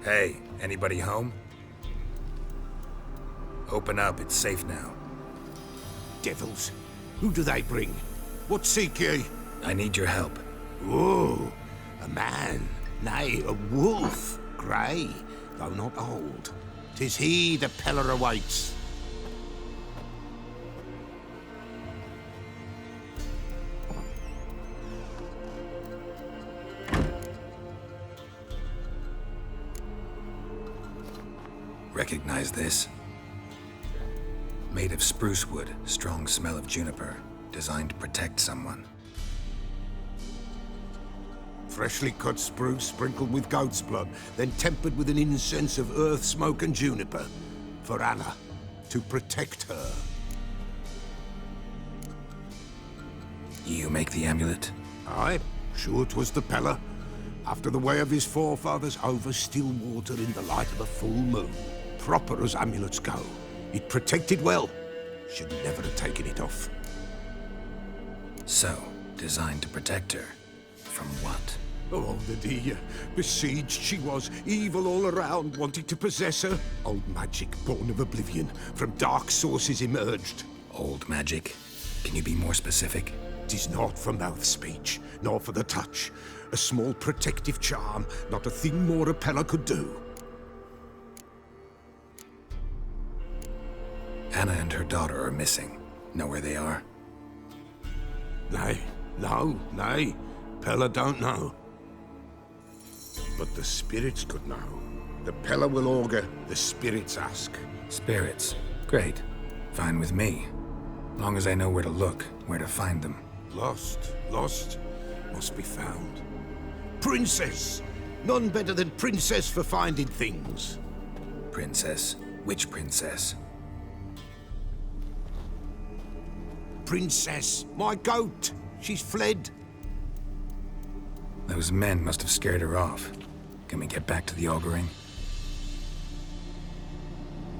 Hey, anybody home? Open up, it's safe now. Devils, who do they bring? What seek ye? I need your help. Oh, a man, nay, a wolf, grey, though not old. 'Tis he the Peller awaits. Recognize this? Made of spruce wood, strong smell of juniper, designed to protect someone. Freshly cut spruce sprinkled with goat's blood, then tempered with an incense of earth, smoke and juniper. For Anna, to protect her. You make the amulet? Aye, sure 'twas the Peller. After the way of his forefathers, over still water in the light of a full moon. Proper as amulets go. It protected well. Should never have taken it off. So, designed to protect her. From what? Oh, the dear. Besieged she was, evil all around, wanting to possess her. Old magic, born of oblivion, from dark sources emerged. Old magic? Can you be more specific? 'Tis not for mouth speech, nor for the touch. A small protective charm, not a thing more a Peller could do. Anna and her daughter are missing. Know where they are? Nay, nay. Peller don't know. But the spirits could know. The Peller will augur, the spirits ask. Spirits. Great. Fine with me. Long as I know where to look, where to find them. Lost, must be found. Princess! None better than Princess for finding things. Princess? Which princess? Princess, my goat! She's fled. Those men must have scared her off. Can we get back to the auguring?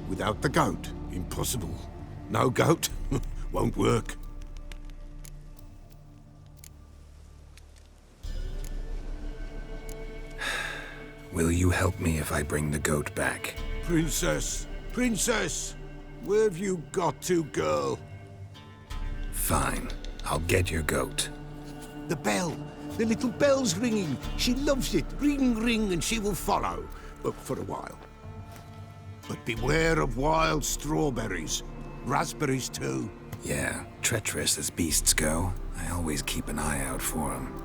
Without the goat, impossible. No goat, won't work. Will you help me if I bring the goat back? Princess! Where have you got to, girl? Fine. I'll get your goat. The bell! The little bell's ringing. She loves it. Ring, ring, and she will follow. But for a while. But beware of wild strawberries. Raspberries, too. Yeah, treacherous as beasts go. I always keep an eye out for them.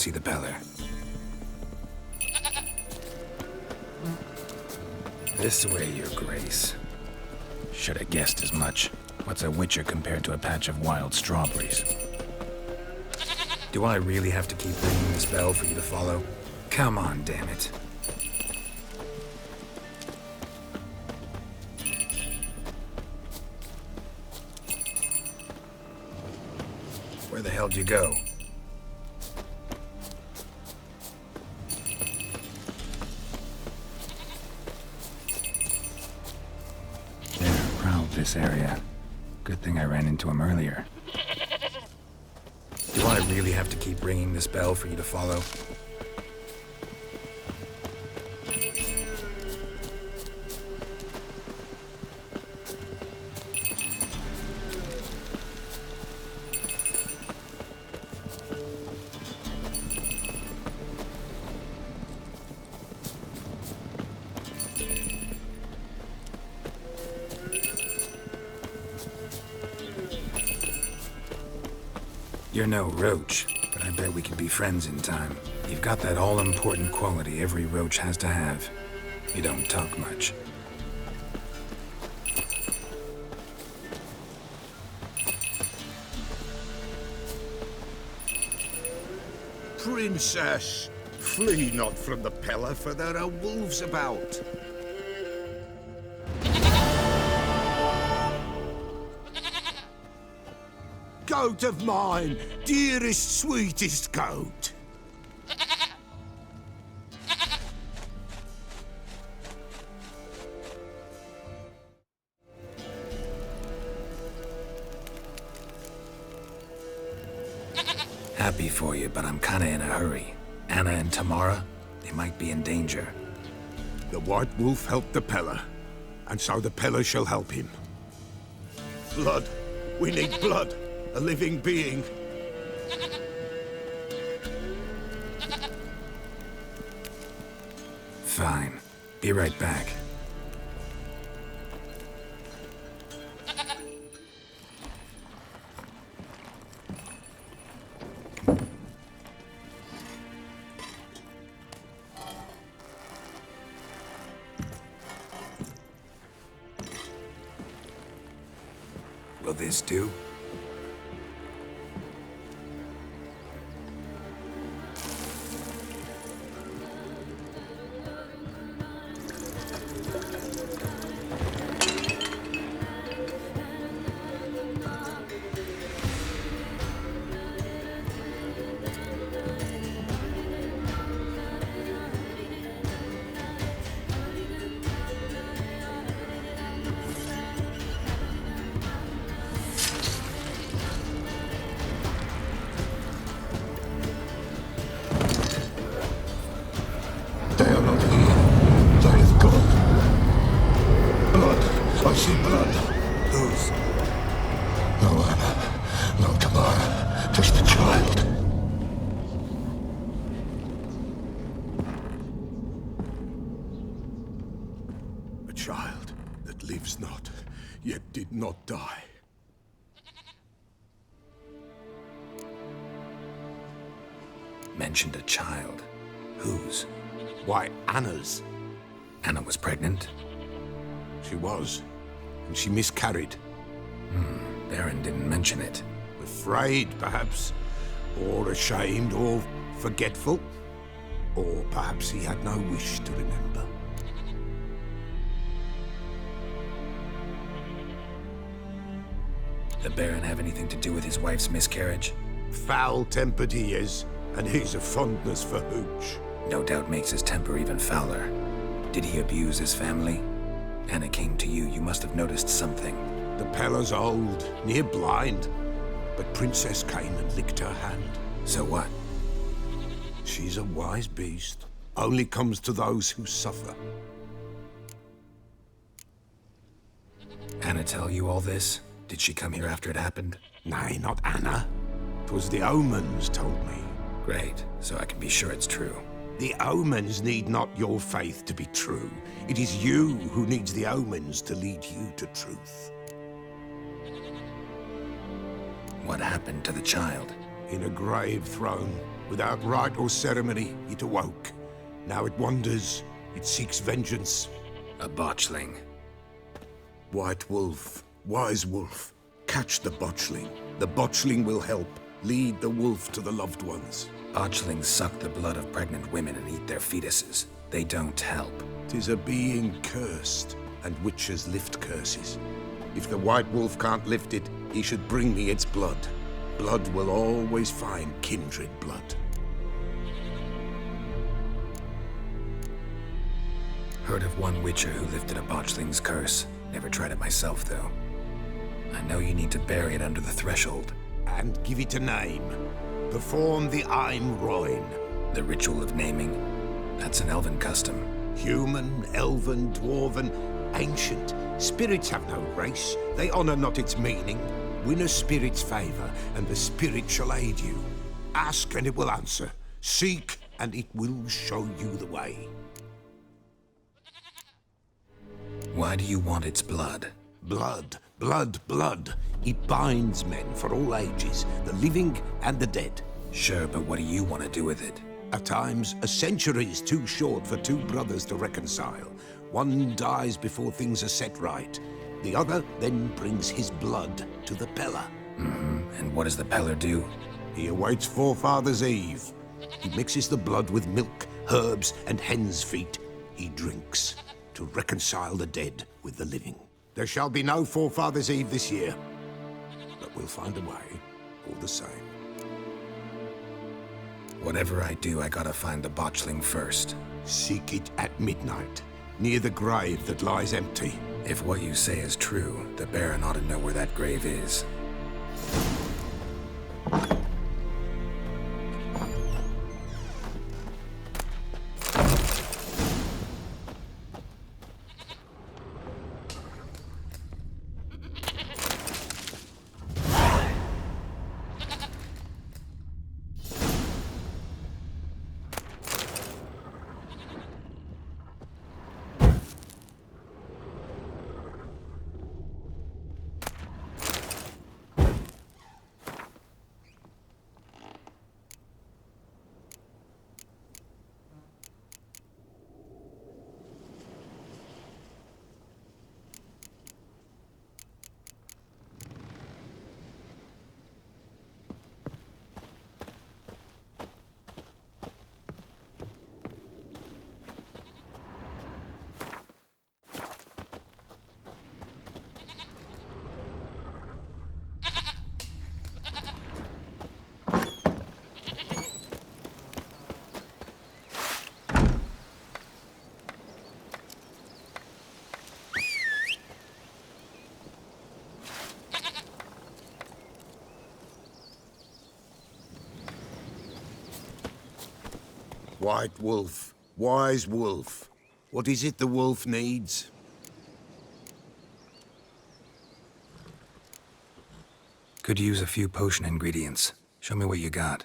see the Peller. This way, Your Grace. Should have guessed as much. What's a witcher compared to a patch of wild strawberries? Do I really have to keep ringing this bell for you to follow? Come on, damn it. Where the hell did you go? They're proud of this area. Good thing I ran into him earlier. Do I really have to keep ringing this bell for you to follow? You're no roach, but I bet we could be friends in time. You've got that all-important quality every roach has to have. You don't talk much. Princess, flee not from the Peller, for there are wolves about. Goat of mine, dearest, sweetest goat. Happy for you, but I'm kinda in a hurry. Anna and Tamara, they might be in danger. The White Wolf helped the Peller, and so the Peller shall help him. Blood. We need blood. A living being. Fine. Be right back. Will this do? They are not here. There is God. Blood. I see blood. Whose? No Anna. No Tamara. Just the child. A child that lives not, yet did not die. Mentioned a child. Whose? Why, Anna's. Anna was pregnant? She was, and she miscarried. Baron didn't mention it. Afraid, perhaps, or ashamed, or forgetful. Or perhaps he had no wish to remember. The Baron have anything to do with his wife's miscarriage? Foul-tempered he is, and he's a fondness for hooch. No doubt makes his temper even fouler. Did he abuse his family? Anna came to you. You must have noticed something. The Peller's old, near blind, but Princess came and licked her hand. So what? She's a wise beast. Only comes to those who suffer. Anna tell you all this? Did she come here after it happened? Nay, not Anna. 'Twas the omens told me. Great, so I can be sure it's true. The omens need not your faith to be true. It is you who needs the omens to lead you to truth. What happened to the child? In a grave thrown, Without rite or ceremony, it awoke. Now it wanders. It seeks vengeance. A botchling. White Wolf, Wise Wolf, catch the botchling. The botchling will help. Lead the wolf to the loved ones. Botchlings suck the blood of pregnant women and eat their fetuses. They don't help. 'Tis a being cursed, and witches lift curses. If the White Wolf can't lift it, he should bring me its blood. Blood will always find kindred blood. Heard of one witcher who lifted a botchling's curse. Never tried it myself, though. I know you need to bury it under the threshold. And give it a name. Perform the Aim Roin. The ritual of naming. That's an elven custom. Human, elven, dwarven, ancient. Spirits have no race. They honor not its meaning. Win a spirit's favor, and the spirit shall aid you. Ask, and it will answer. Seek, and it will show you the way. Why do you want its blood? Blood, blood, blood. It binds men for all ages, the living and the dead. Sure, but what do you want to do with it? At times, a century is too short for two brothers to reconcile. One dies before things are set right. The other then brings his blood to the Peller. And what does the Peller do? He awaits Forefathers' Eve. He mixes the blood with milk, herbs, and hen's feet. He drinks to reconcile the dead with the living. There shall be no Forefathers' Eve this year, but we'll find a way, all the same. Whatever I do, I gotta find the botchling first. Seek it at midnight, near the grave that lies empty. If what you say is true, the Baron ought to know where that grave is. White Wolf, Wise Wolf. What is it the wolf needs? Could use a few potion ingredients. Show me what you got.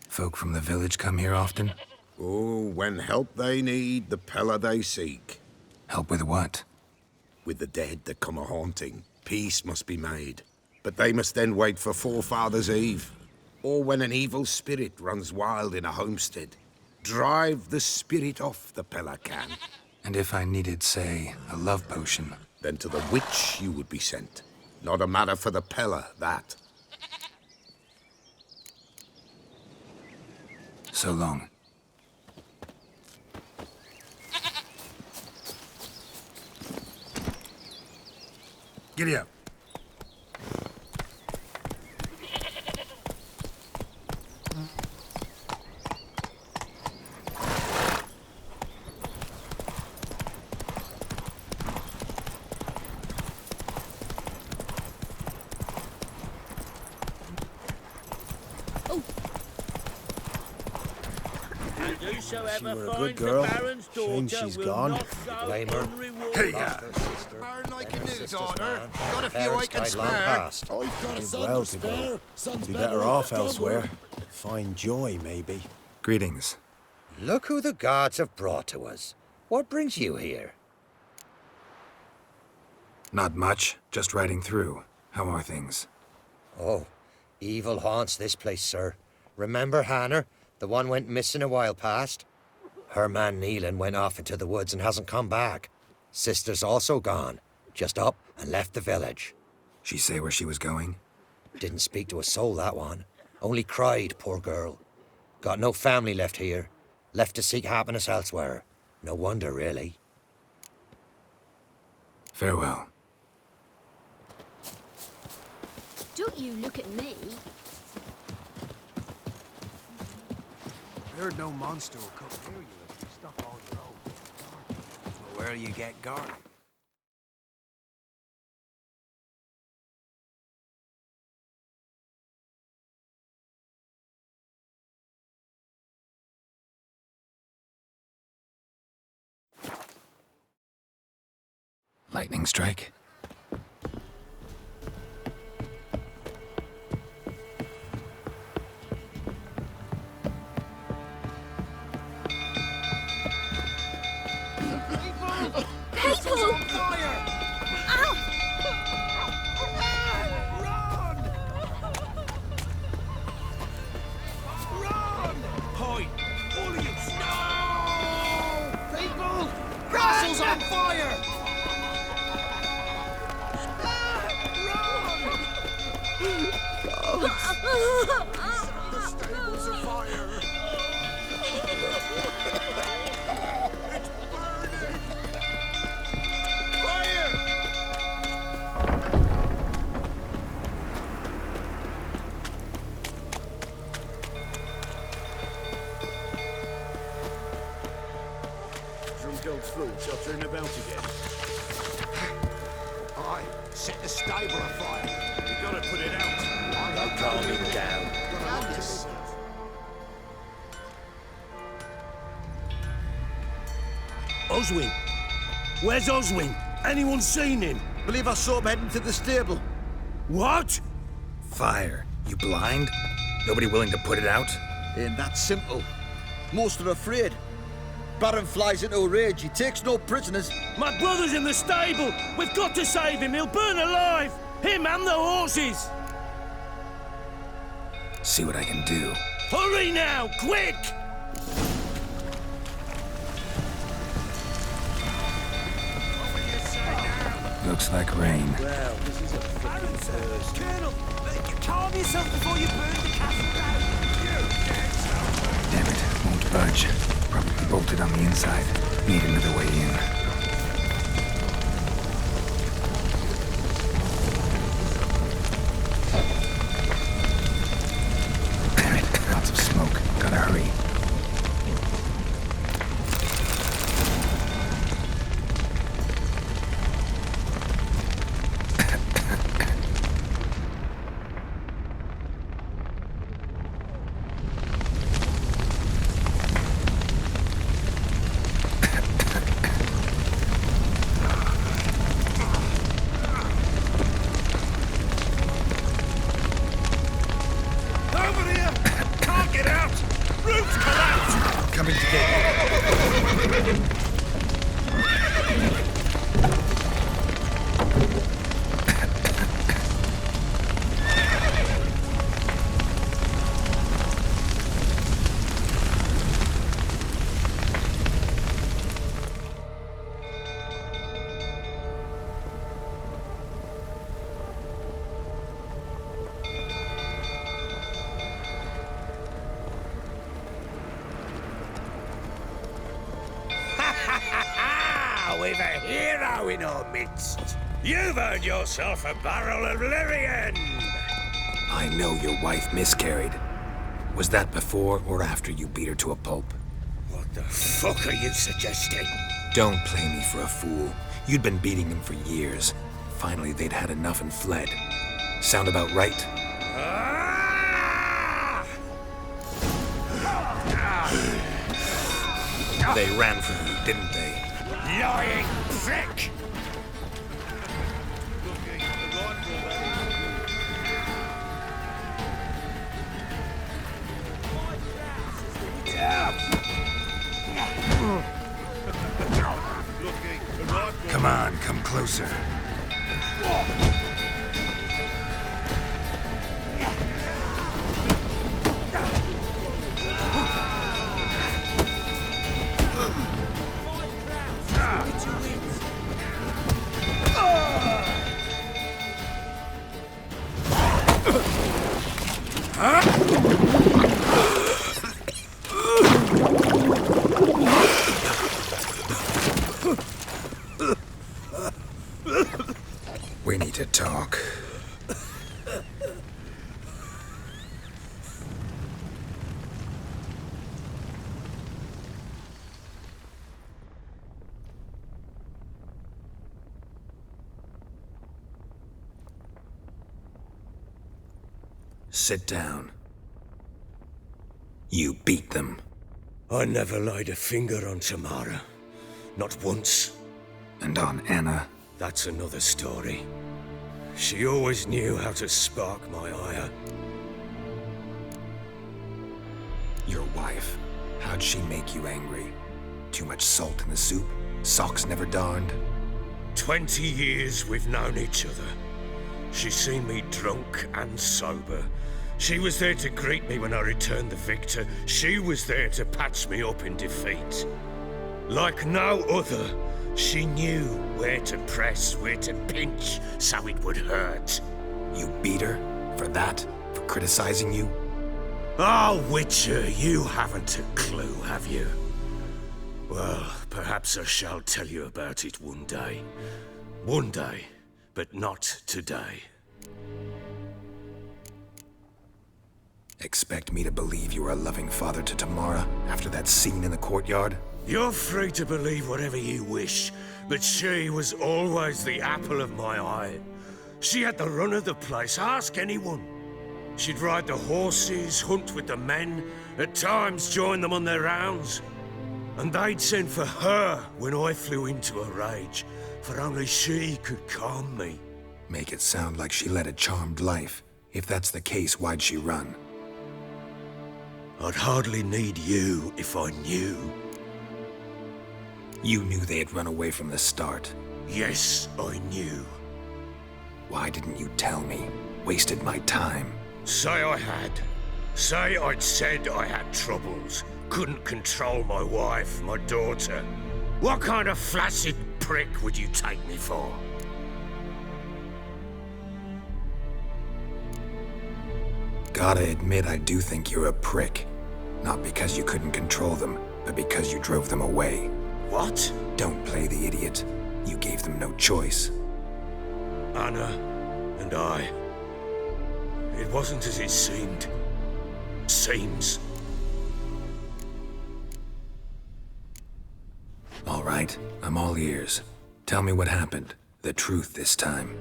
Folk from the village come here often? Oh, when help they need, the Peller they seek. Help with what? With the dead that come a-haunting, peace must be made. But they must then wait for Forefathers' Eve, or when an evil spirit runs wild in a homestead. Drive the spirit off, the Peller can. And if I needed, say, a love potion? Then to the witch you would be sent. Not a matter for the Peller, that. So long. Giddy up. Oh. She were a good girl. Shame she's gone. Blame her. Hey, Burn like a new daughter. Got a few I can spare. Did well to go. Be better off elsewhere. Find joy, maybe. Greetings. Look who the gods have brought to us. What brings you here? Not much, just riding through. How are things? Oh, evil haunts this place, sir. Remember Hannah, the one went missing a while past? Her man Neelan went off into the woods and hasn't come back. Sister's also gone. Just up and left the village. She say where she was going? Didn't speak to a soul, that one. Only cried, poor girl. Got no family left here. Left to seek happiness elsewhere. No wonder, really. Farewell. Don't you look at me. I heard no monster will come near you if you stop on your own. Well, where'll you get guard? Lightning strike? People! Ow! Hoy! All of you! No! People! Castle's on fire! The stables are fire! It's burning! Fire! Drumgold's food tottering about again. Aye, set the stable afire. You gotta put it out. Now calm him down. Oswin! Where's Oswin? Anyone seen him? Believe I saw him heading to the stable. What? Fire. You blind? Nobody willing to put it out? Ain't that simple. Most are afraid. Baron flies into a rage. He takes no prisoners. My brother's in the stable! We've got to save him! He'll burn alive! Him and the horses! See what I can do. Hurry now! Quick! Looks like rain. Well, this is a fucking first. Colonel, calm yourself before you burn the castle down! Damn it, won't budge. Probably bolted on the inside. Need another way in. Damn it, lots of smoke. Gotta hurry. Over here! Can't get out! Roof's collapsed! Coming to get you. We've a hero in our midst. You've earned yourself a barrel of Lyrian. I know your wife miscarried. Was that before or after you beat her to a pulp? What the fuck are you suggesting? Don't play me for a fool. You'd been beating them for years. Finally, they'd had enough and fled. Sound about right? Ah! They ran from you, didn't they? Lying prick! Come on, come closer. We need to talk. Sit down. You beat them. I never laid a finger on Tamara. Not once. And on Anna. That's another story. She always knew how to spark my ire. Your wife. How'd she make you angry? Too much salt in the soup? Socks never darned? 20 years we've known each other. She's seen me drunk and sober. She was there to greet me when I returned the victor. She was there to patch me up in defeat. Like no other, she knew where to press, where to pinch, so it would hurt. You beat her? For that? For criticizing you? Oh, Witcher, you haven't a clue, have you? Well, perhaps I shall tell you about it one day. One day, but not today. Expect me to believe you were a loving father to Tamara after that scene in the courtyard? You're free to believe whatever you wish, but she was always the apple of my eye. She had the run of the place, ask anyone. She'd ride the horses, hunt with the men, at times join them on their rounds. And they'd send for her when I flew into a rage, for only she could calm me. Make it sound like she led a charmed life. If that's the case, why'd she run? I'd hardly need you if I knew. You knew they had run away from the start. Yes, I knew. Why didn't you tell me? Wasted my time. Say I had. Say I'd said I had troubles. Couldn't control my wife, my daughter. What kind of flaccid prick would you take me for? Gotta admit, I do think you're a prick. Not because you couldn't control them, but because you drove them away. What? Don't play the idiot. You gave them no choice. Anna and I. It wasn't as it seemed. Seems. All right, I'm all ears. Tell me what happened. The truth this time.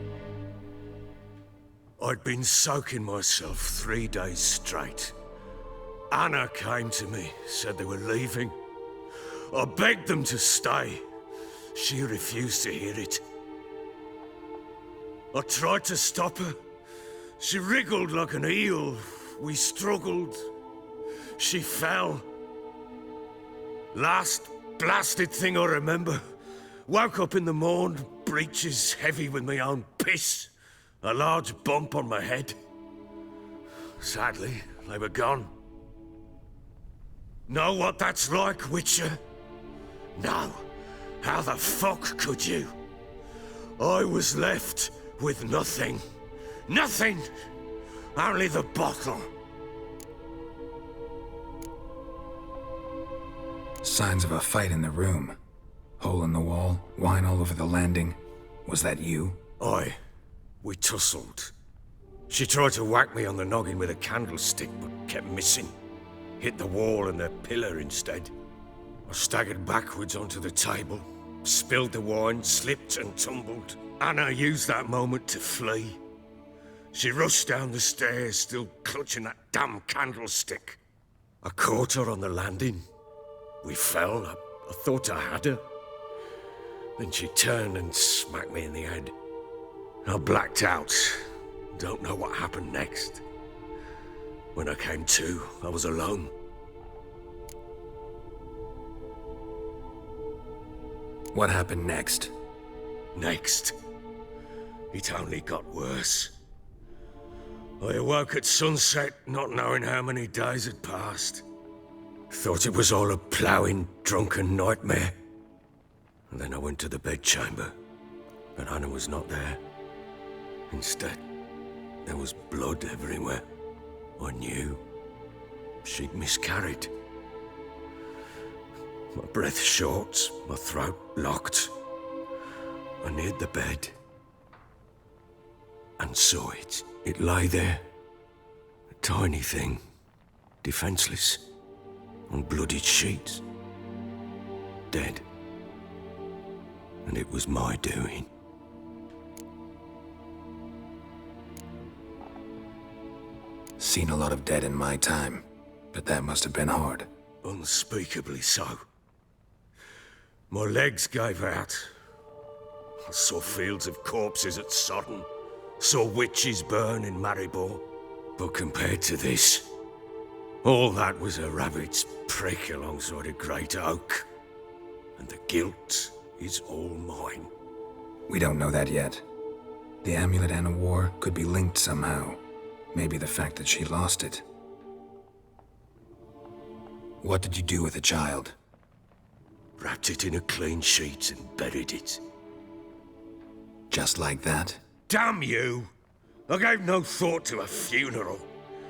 I'd been soaking myself 3 days straight. Anna came to me, said they were leaving. I begged them to stay. She refused to hear it. I tried to stop her. She wriggled like an eel. We struggled. She fell. Last blasted thing I remember. Woke up in the morn, breeches heavy with my own piss. A large bump on my head. Sadly, they were gone. Know what that's like, Witcher? No. How the fuck could you? I was left with nothing. Nothing! Only the bottle. Signs of a fight in the room. Hole in the wall, wine all over the landing. Was that you? Aye. We tussled. She tried to whack me on the noggin with a candlestick, but kept missing. Hit the wall and the pillar instead. I staggered backwards onto the table, spilled the wine, slipped and tumbled. Anna used that moment to flee. She rushed down the stairs, still clutching that damn candlestick. I caught her on the landing. We fell. I I thought I had her. Then she turned and smacked me in the head. I blacked out. Don't know what happened next. When I came to, I was alone. What happened next? Next, it only got worse. I awoke at sunset, not knowing how many days had passed. Thought it was all a ploughing, drunken nightmare. And then I went to the bedchamber, but Anna was not there. Instead, there was blood everywhere. I knew she'd miscarried. My breath short, my throat locked. I neared the bed and saw it. It lay there, a tiny thing, defenseless, on bloodied sheets, dead. And it was my doing. Seen a lot of dead in my time, but that must have been hard. Unspeakably so. My legs gave out. I saw fields of corpses at Sodden. Saw witches burn in Maribor. But compared to this, all that was a rabbit's prick alongside a great oak. And the guilt is all mine. We don't know that yet. The amulet Anna wore could be linked somehow. Maybe the fact that she lost it. What did you do with the child? Wrapped it in a clean sheet and buried it. Just like that? Damn you! I gave no thought to a funeral.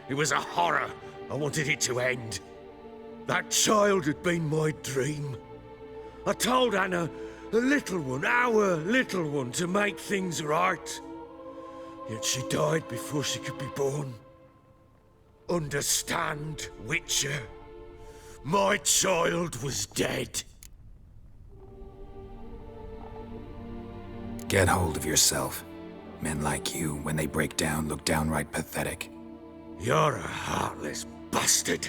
It was a horror. I wanted it to end. That child had been my dream. I told Anna, the little one, our little one, to make things right. Yet she died before she could be born. Understand, Witcher? My child was dead. Get hold of yourself. Men like you, when they break down, look downright pathetic. You're a heartless bastard.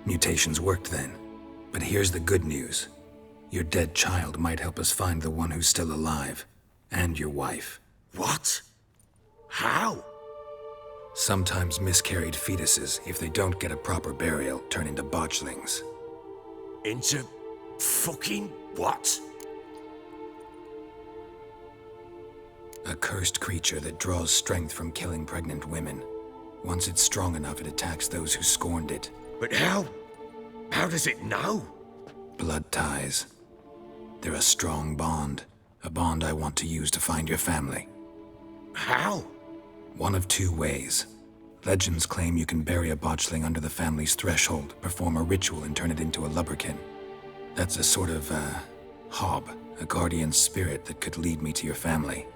Mutations worked then. But here's the good news. Your dead child might help us find the one who's still alive. And your wife. What? How? Sometimes miscarried fetuses, if they don't get a proper burial, turn into botchlings. Into fucking what? A cursed creature that draws strength from killing pregnant women. Once it's strong enough, it attacks those who scorned it. But how? How does it know? Blood ties. They're a strong bond. A bond I want to use to find your family. How? One of two ways. Legends claim you can bury a botchling under the family's threshold, perform a ritual, and turn it into a lubberkin. That's a sort of, hob, a guardian spirit that could lead me to your family.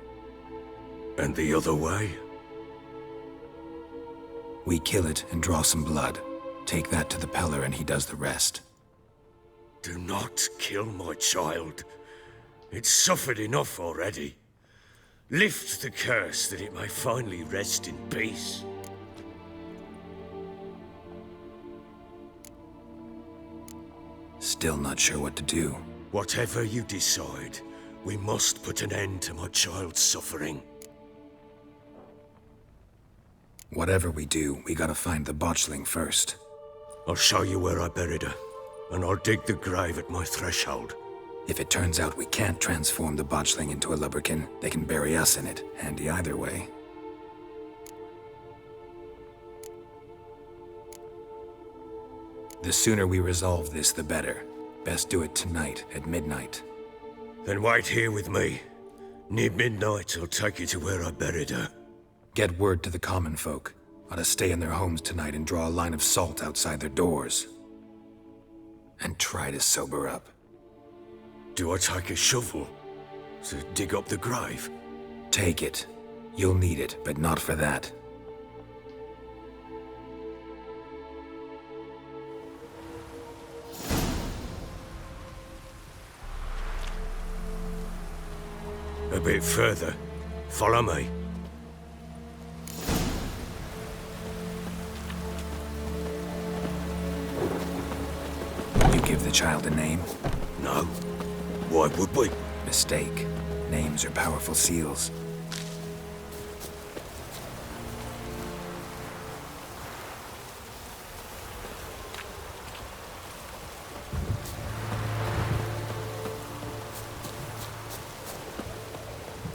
And the other way? We kill it and draw some blood. Take that to the Peller and he does the rest. Do not kill my child. It's suffered enough already. Lift the curse that it may finally rest in peace. Still not sure what to do. Whatever you decide, we must put an end to my child's suffering. Whatever we do, we gotta find the botchling first. I'll show you where I buried her, and I'll dig the grave at my threshold. If it turns out we can't transform the botchling into a lubberkin, they can bury us in it. Handy either way. The sooner we resolve this, the better. Best do it tonight, at midnight. Then wait here with me. Near midnight, I'll take you to where I buried her. Get word to the common folk. Ought to stay in their homes tonight and draw a line of salt outside their doors. And try to sober up. Do I take a shovel to dig up the grave? Take it. You'll need it, but not for that. A bit further. Follow me. You give the child a name? No. Why would we? Mistake. Names are powerful seals.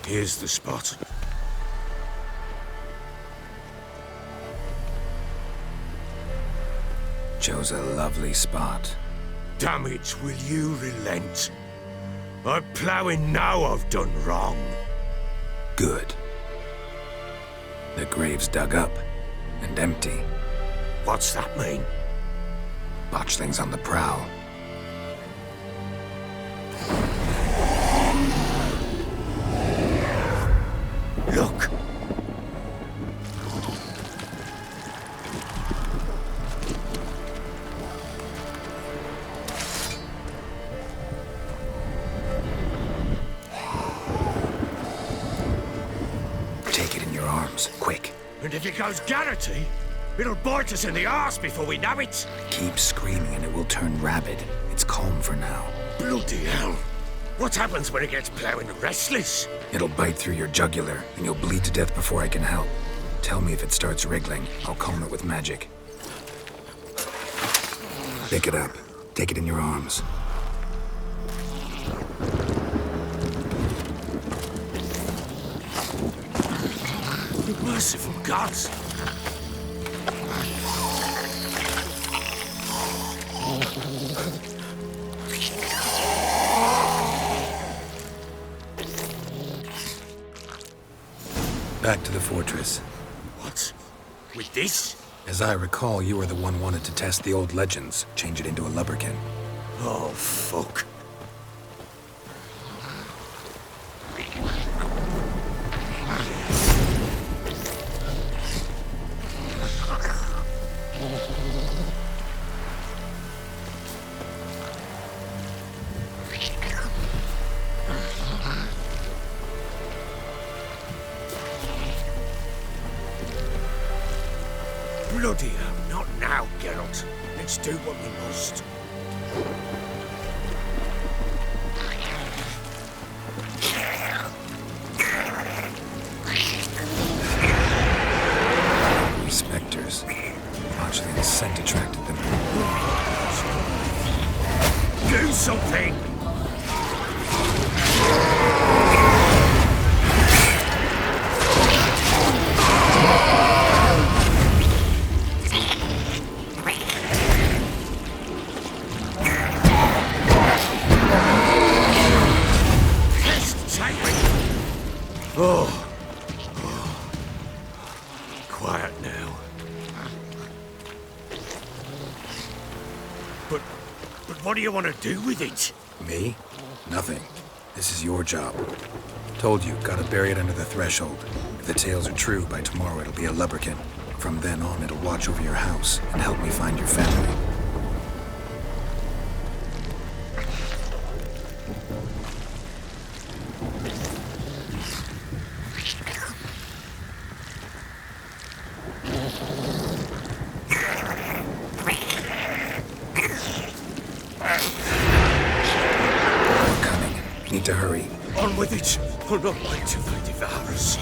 Here's the spot. Chose a lovely spot. Damn it, will you relent? I'm ploughing now I've done wrong. Good. The grave's dug up and empty. What's that mean? Botchling's on the prowl. Look! Take it in your arms, quick. And if it goes Garrity, it'll bite us in the arse before we know it. Keep screaming and it will turn rabid. It's calm for now. Bloody hell. What happens when it gets ploughing restless? It'll bite through your jugular, and you'll bleed to death before I can help. Tell me if it starts wriggling. I'll calm it with magic. Pick it up. Take it in your arms. Merciful gods! Back to the fortress. What? With this? As I recall, you were the one wanted to test the old legends, change it into a lubberkin. Oh, fuck. Bloody hell, not now, Geralt. Let's do what we must. Spectres. Botchling's scent attracted them. Do something! Quiet now. But what do you want to do with it? Me? Nothing. This is your job. Told you, gotta bury it under the threshold. If the tales are true, by tomorrow it'll be a lubberkin. From then on, it'll watch over your house and help me find your family. Need to hurry. On with it! I'll not wait till they devour us.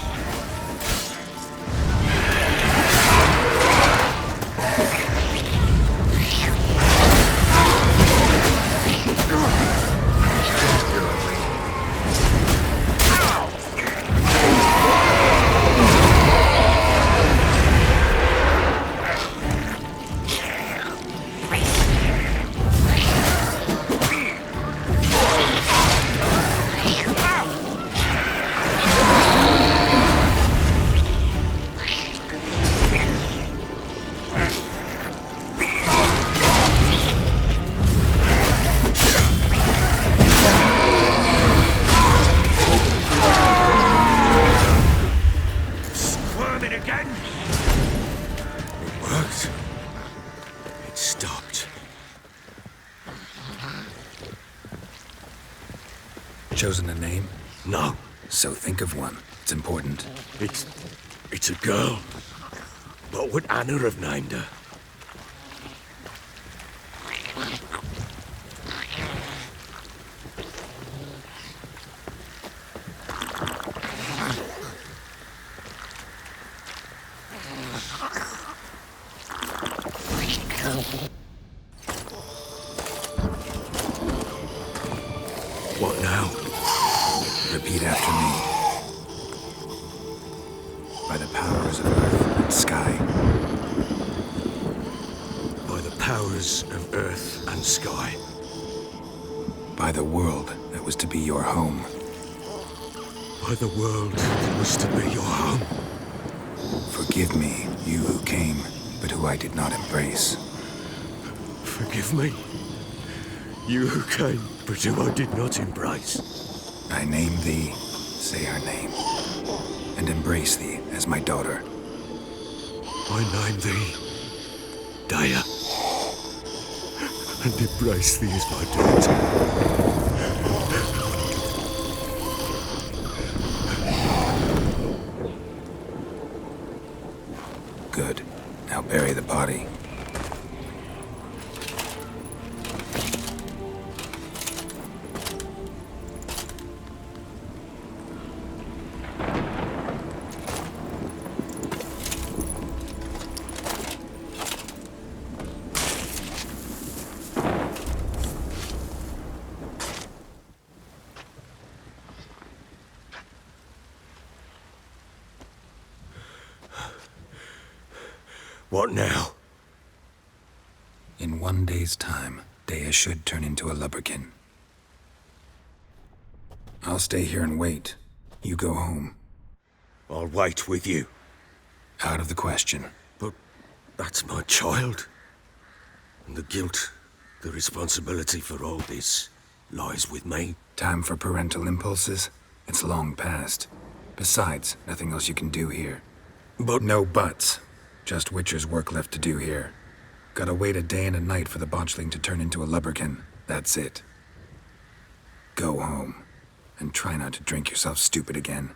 Chosen a name? No. So think of one. It's important. It's a girl. What would Anna have named her? Repeat after me. By the powers of earth and sky. By the powers of earth and sky. By the world that was to be your home. By the world that was to be your home. Forgive me, you who came, but who I did not embrace. Forgive me, you who came, but who I did not embrace. I name thee, say her name, and embrace thee as my daughter. I name thee, Daya, and embrace thee as my daughter. Good. Now bury the body. What now? In 1 day's time, Daya should turn into a lubberkin. I'll stay here and wait. You go home. I'll wait with you. Out of the question. But that's my child. And the guilt, the responsibility for all this lies with me. Time for parental impulses? It's long past. Besides, nothing else you can do here. But no buts. Just Witcher's work left to do here. Gotta wait a day and a night for the botchling to turn into a lubberkin. That's it. Go home. And try not to drink yourself stupid again.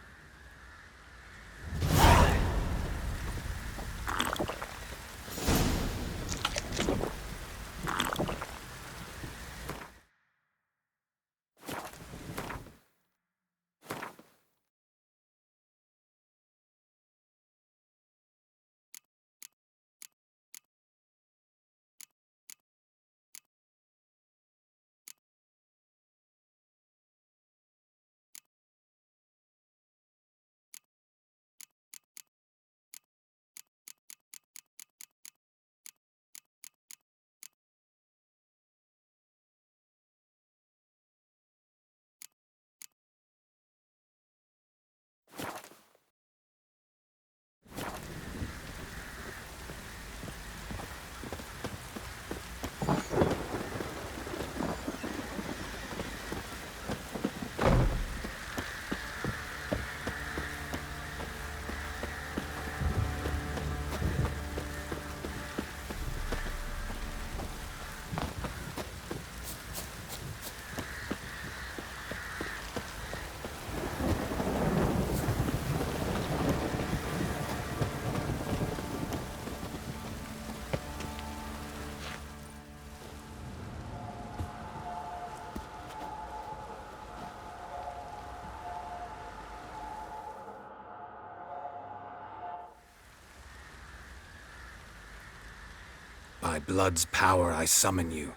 By blood's power I summon you.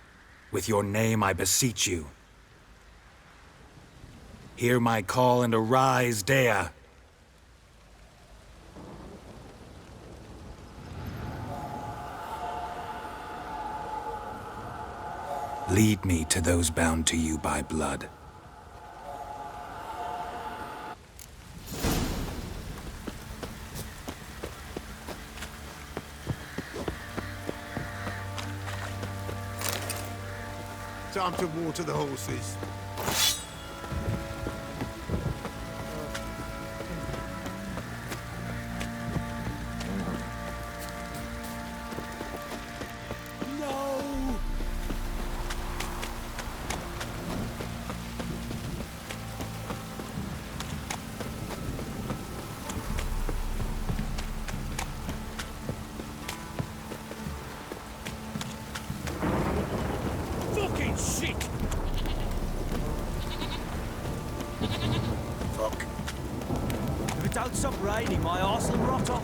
With your name I beseech you. Hear my call and arise, Daya. Lead me to those bound to you by blood. Time to water the horses. Stop raining, my arse will rot off.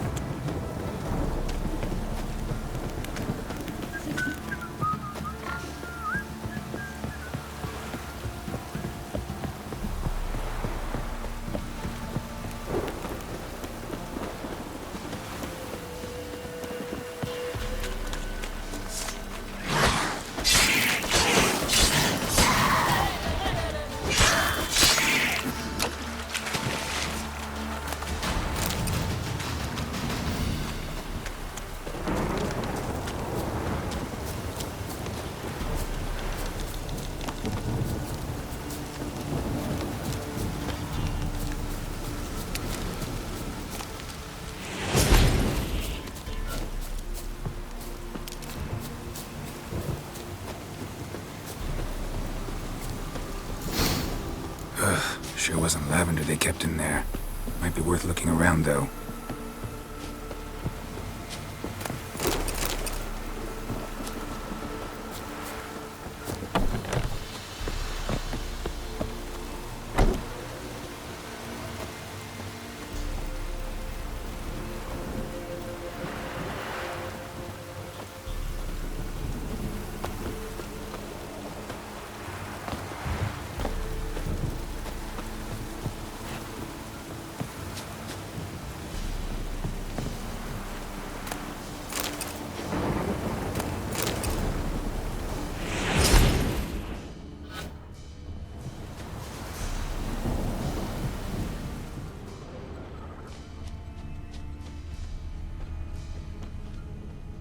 Sure wasn't lavender they kept in there. Might be worth looking around, though.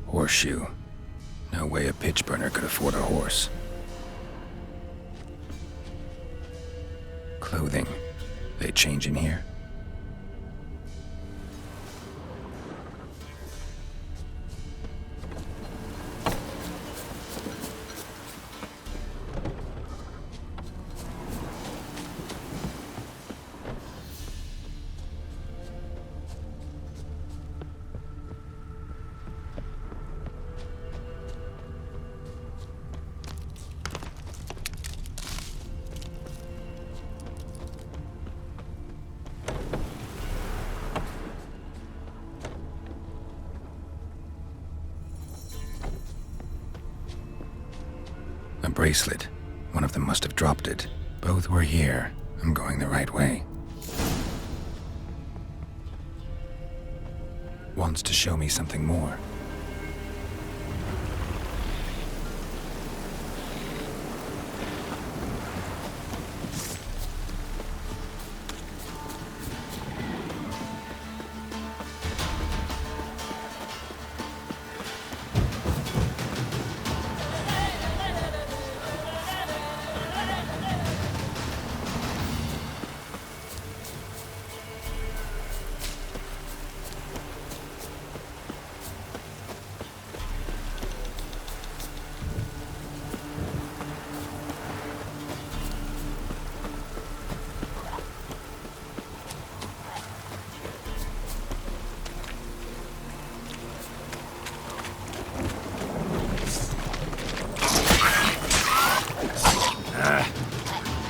Horseshoe. No way a pitch burner could afford a horse. Clothing. They change in here? A bracelet. One of them must have dropped it. Both were here. I'm going the right way. Wants to show me something more.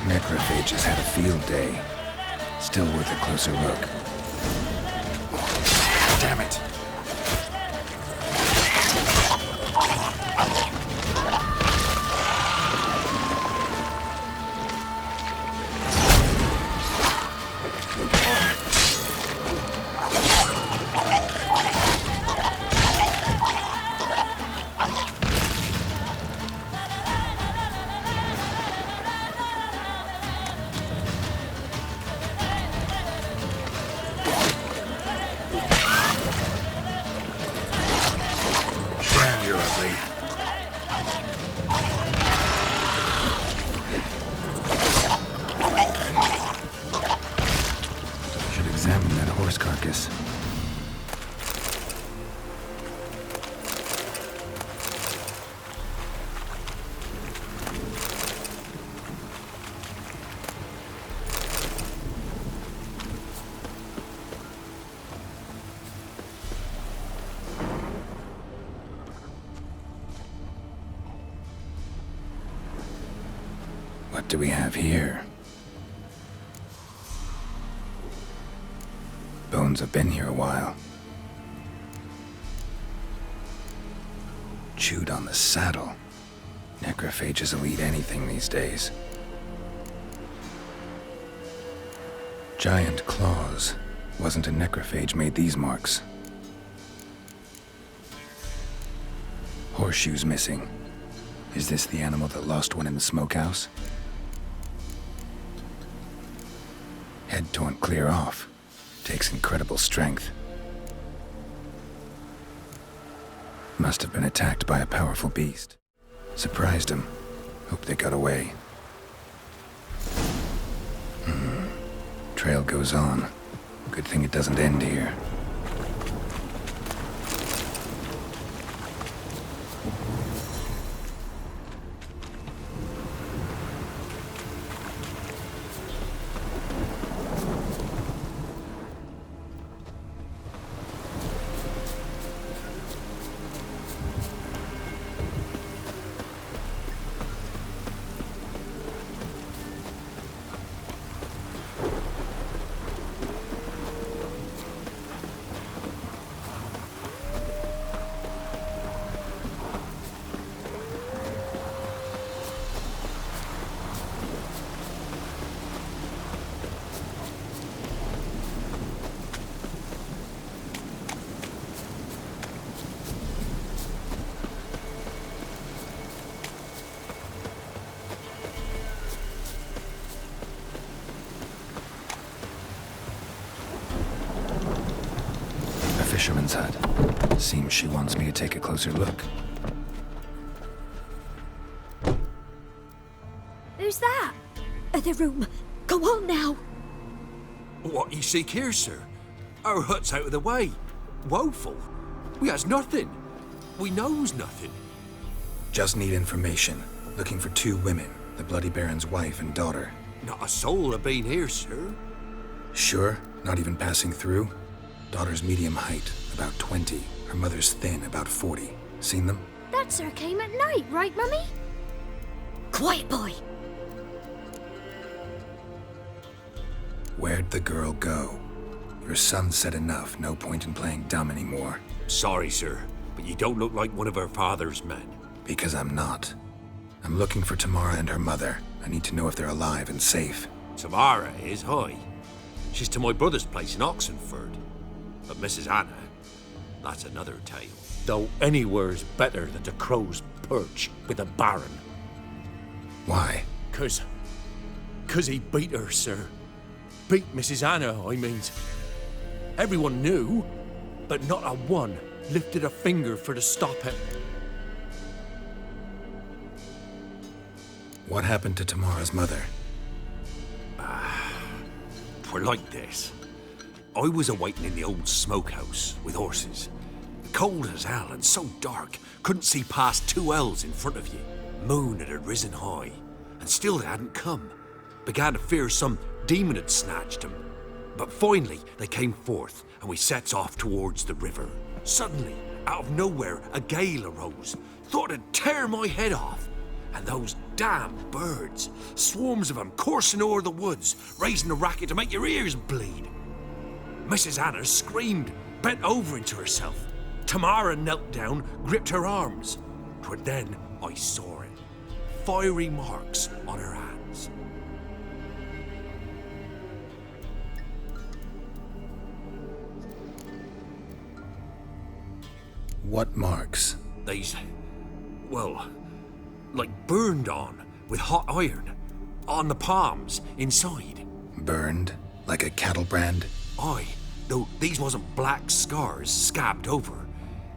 Necrophages had a field day. Still worth a closer look. Damn it! Examine that horse carcass. What do we have here? Bones have been here a while. Chewed on the saddle. Necrophages will eat anything these days. Giant claws. Wasn't a necrophage made these marks. Horseshoes missing. Is this the animal that lost one in the smokehouse? Head torn clear off. Takes incredible strength. Must have been attacked by a powerful beast. Surprised him. Hope they got away. Trail goes on. Good thing it doesn't end here. fisherman's hut. Seems she wants me to take a closer look. Who's that? The room. Go on now. What you seek here, sir? Our hut's out of the way. Woeful. We has nothing. We knows nothing. Just need information. Looking for 2 women, the Bloody Baron's wife and daughter. Not a soul have been here, sir. Sure? Not even passing through? Daughter's medium height, about 20. Her mother's thin, about 40. Seen them? That sir came at night, right, Mummy? Quiet, boy. Where'd the girl go? Your son said enough, no point in playing dumb anymore. Sorry, sir, but you don't look like one of our father's men. Because I'm not. I'm looking for Tamara and her mother. I need to know if they're alive and safe. Tamara is, hi. She's to my brother's place in Oxenford. But Mrs. Anna, that's another tale. Though anywhere's better than the Crow's Perch with a baron. Why? 'Cause he beat her, sir. Beat Mrs. Anna, I means. Everyone knew, but not a one lifted a finger for to stop him. What happened to Tamara's mother? Twere like this. I was awaiting in the old smokehouse with horses. Cold as hell and so dark, couldn't see past 2 ells in front of you. Moon had risen high, and still they hadn't come. Began to fear some demon had snatched them. But finally, they came forth, and we sets off towards the river. Suddenly, out of nowhere, a gale arose. Thought it'd tear my head off. And those damn birds, swarms of them coursing o'er the woods, raising a racket to make your ears bleed. Mrs. Anna screamed, bent over into herself. Tamara knelt down, gripped her arms. 'Twere then I saw it. Fiery marks on her hands. What marks? They's, well, like burned on with hot iron. On the palms, inside. Burned? Like a cattle brand? Aye, though these wasn't black scars scabbed over.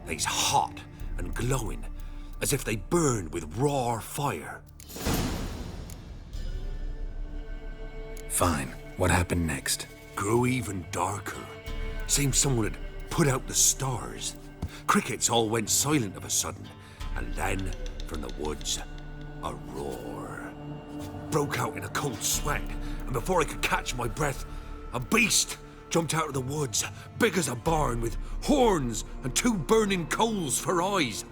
They's hot and glowing, as if they burned with raw fire. Fine. What happened next? Grew even darker. Seemed someone had put out the stars. Crickets all went silent of a sudden, and then, from the woods, a roar. Broke out in a cold sweat, and before I could catch my breath, a beast jumped out of the woods, big as a barn, with horns and 2 burning coals for eyes.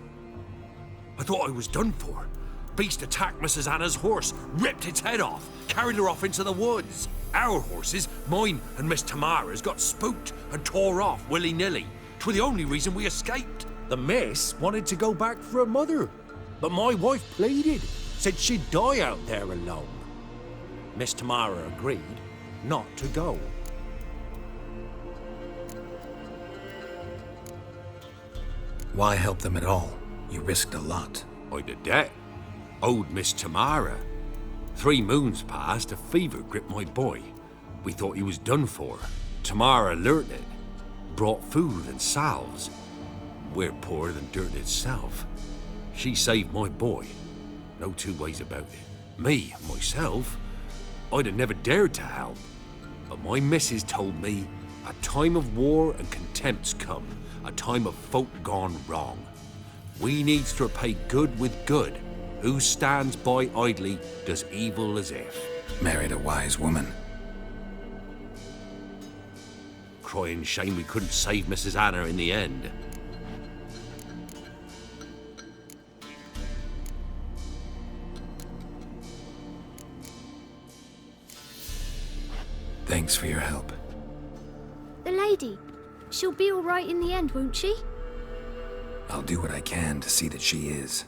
I thought I was done for. Beast attacked Mrs. Anna's horse, ripped its head off, carried her off into the woods. Our horses, mine and Miss Tamara's, got spooked and tore off willy-nilly. 'Twere the only reason we escaped. The miss wanted to go back for her mother, but my wife pleaded, said she'd die out there alone. Miss Tamara agreed not to go. Why help them at all? You risked a lot. I'd a debt. Owed Miss Tamara. 3 moons passed, a fever gripped my boy. We thought he was done for. Tamara learnt it. Brought food and salves. We're poorer than dirt itself. She saved my boy. No 2 ways about it. Me, myself, I'd have never dared to help. But my missus told me a time of war and contempt's come. A time of folk gone wrong. We needs to repay good with good. Who stands by idly does evil as if. Married a wise woman. Crying shame we couldn't save Mrs. Anna in the end. Thanks for your help. The lady. She'll be all right in the end, won't she? I'll do what I can to see that she is.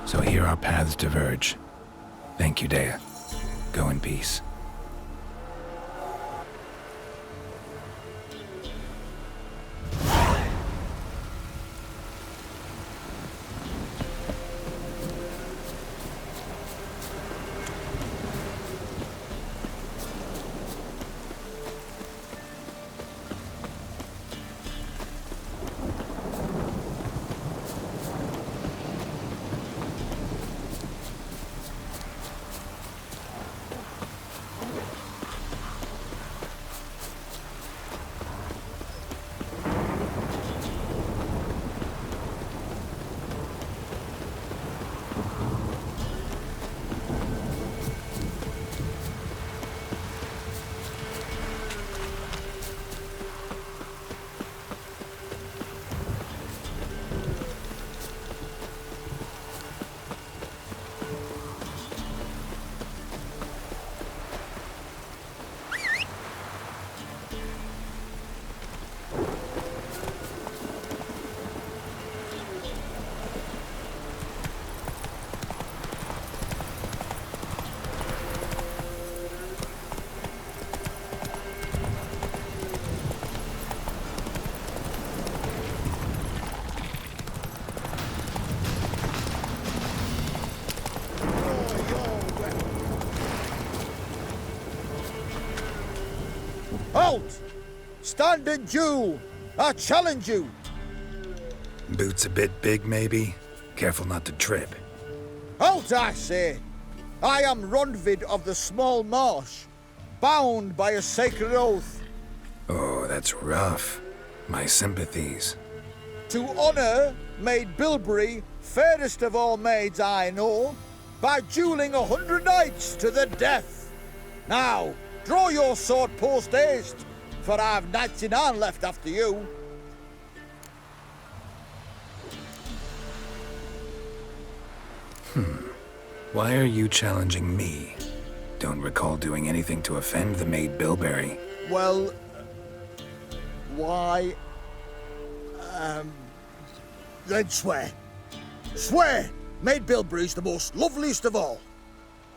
So here our paths diverge. Thank you, Dea. Go in peace. Stand in due! I challenge you! Boots a bit big, maybe? Careful not to trip. Halt, I say! I am Rondvid of the Small Marsh, bound by a sacred oath. Oh, that's rough. My sympathies. To honour Maid Bilberry, fairest of all maids I know, by duelling 100 knights to the death. Now, draw your sword post haste, for I've 99 left after you. Why are you challenging me? Don't recall doing anything to offend the Maid Bilberry. Well, why... then swear. Swear! Maid Bilberry's the most loveliest of all.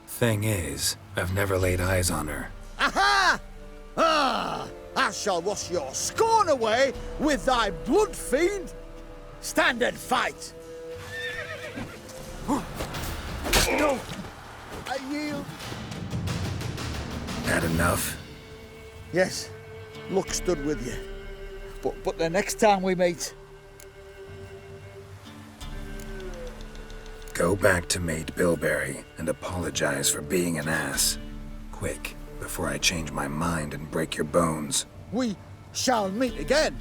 Thing is, I've never laid eyes on her. Aha! Ah! I shall wash your scorn away with thy blood, fiend! Stand and fight! No! I yield. Had enough? Yes, luck stood with you. But the next time we meet... Go back to Maid Bilberry and apologize for being an ass. Quick, before I change my mind and break your bones. We shall meet again.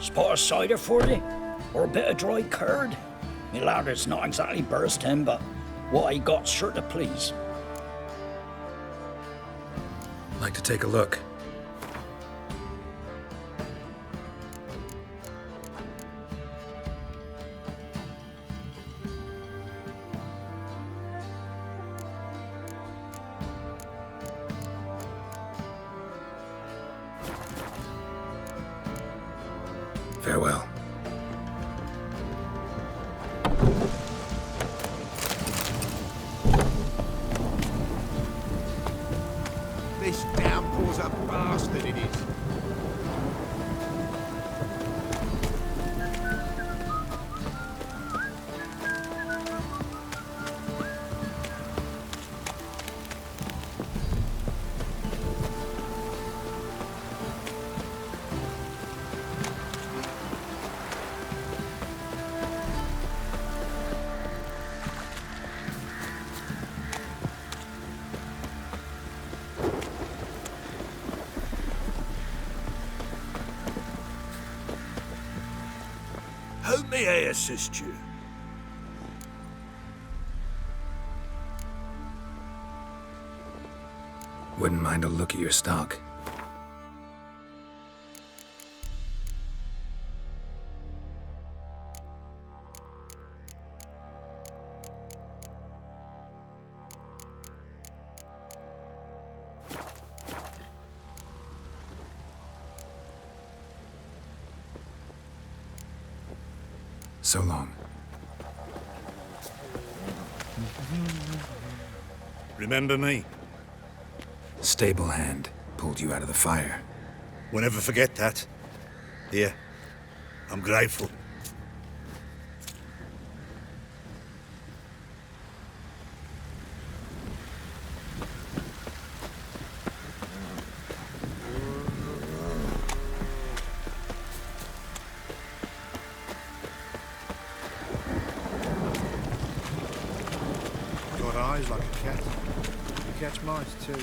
Spot of cider for you? Or a bit of dry curd? Me ladder's not exactly bursting, but what I got's sure to please. Like to take a look. Farewell. This downpour's a bastard, it is. How may I assist you? Wouldn't mind a look at your stock. So long. Remember me? Stable hand pulled you out of the fire. We'll never forget that. Here, I'm grateful. Got eyes like a cat. You catch mice too.